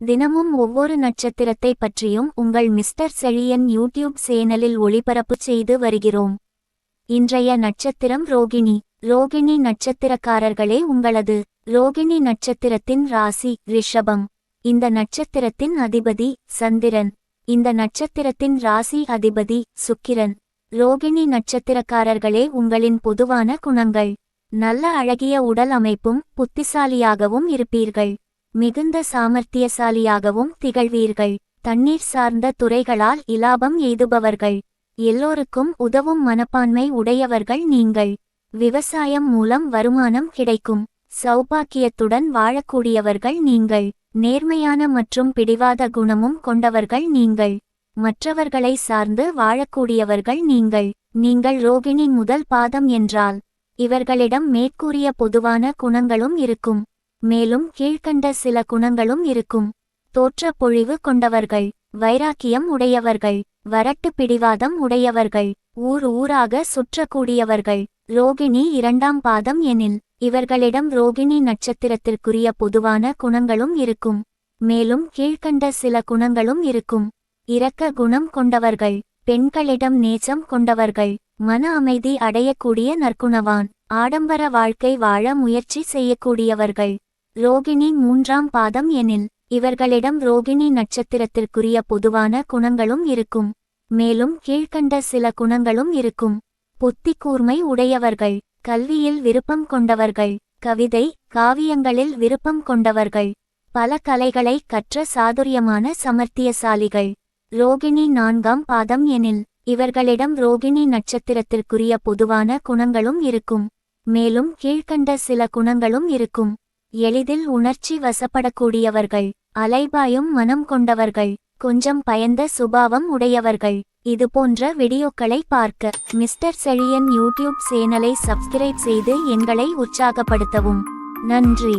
தினமும் ஒவ்வொரு நட்சத்திரத்தை பற்றியும் உங்கள் மிஸ்டர் செழியன் யூடியூப் சேனலில் ஒளிபரப்பு செய்து வருகிறோம். இன்றைய நட்சத்திரம் ரோகிணி. ரோகிணி நட்சத்திரக்காரர்களே, உங்களது ரோகிணி நட்சத்திரத்தின் ராசி ரிஷபம். இந்த நட்சத்திரத்தின் அதிபதி சந்திரன். இந்த நட்சத்திரத்தின் ராசி அதிபதி சுக்கிரன். ரோகிணி நட்சத்திரக்காரர்களே, உங்களின் பொதுவான குணங்கள்: நல்ல அழகிய உடல் அமைப்பும் புத்திசாலியாகவும் இருப்பீர்கள். மிகுந்த சாமர்த்தியசாலியாகவும் திகழ்வீர்கள். தண்ணீர் சார்ந்த துறைகளால் இலாபம் எய்துபவர்கள். எல்லோருக்கும் உதவும் மனப்பான்மை உடையவர்கள் நீங்கள். விவசாயம் மூலம் வருமானம் கிடைக்கும். சௌபாக்கியத்துடன் வாழக்கூடியவர்கள் நீங்கள். நேர்மையான மற்றும் பிடிவாத குணமும் கொண்டவர்கள் நீங்கள். மற்றவர்களை சார்ந்து வாழக்கூடியவர்கள் நீங்கள். நீங்கள் ரோகிணி முதல் பாதம் என்றால் இவர்களிடம் மேற்கூறிய பொதுவான குணங்களும் இருக்கும். மேலும் கீழ்க்கண்ட சில குணங்களும் இருக்கும். தோற்ற பொழிவு கொண்டவர்கள். வைராக்கியம் உடையவர்கள். வரட்டு பிடிவாதம் உடையவர்கள். ஊராக சுற்றக்கூடியவர்கள். ரோகிணி இரண்டாம் பாதம் எனில் இவர்களிடம் ரோகிணி நட்சத்திரத்திற்குரிய பொதுவான குணங்களும் இருக்கும். மேலும் கீழ்க்கண்ட சில குணங்களும் இருக்கும். இரக்க குணம் கொண்டவர்கள். பெண்களிடம் நேசம் கொண்டவர்கள். மன அமைதி அடையக்கூடிய நற்குணவான். ஆடம்பர வாழ்க்கை வாழ முயற்சி செய்யக்கூடியவர்கள். ரோகிணி மூன்றாம் பாதம் எனில் இவர்களிடம் ரோகிணி நட்சத்திரத்திற்குரிய பொதுவான குணங்களும் இருக்கும். மேலும் கீழ்க்கண்ட சில குணங்களும் இருக்கும். புத்தி கூர்மை உடையவர்கள். கல்வியில் விருப்பம் கொண்டவர்கள். கவிதை காவியங்களில் விருப்பம் கொண்டவர்கள். பல கலைகளை கற்ற சாதுரியமான சமர்த்தியசாலிகள். ரோகிணி நான்காம் பாதம் எனில் இவர்களிடம் ரோகிணி நட்சத்திரத்திற்குரிய பொதுவான குணங்களும் இருக்கும். மேலும் கீழ்க்கண்ட சில குணங்களும் இருக்கும். எளிதில் உணர்ச்சி வசப்படக்கூடியவர்கள். அலைபாயும் மனம் கொண்டவர்கள். கொஞ்சம் பயந்த சுபாவம் உடையவர்கள். இதுபோன்ற வீடியோக்களை பார்க்க மிஸ்டர் செழியன் யூடியூப் சேனலை சப்ஸ்கிரைப் செய்து எங்களை உற்சாகப்படுத்தவும். நன்றி.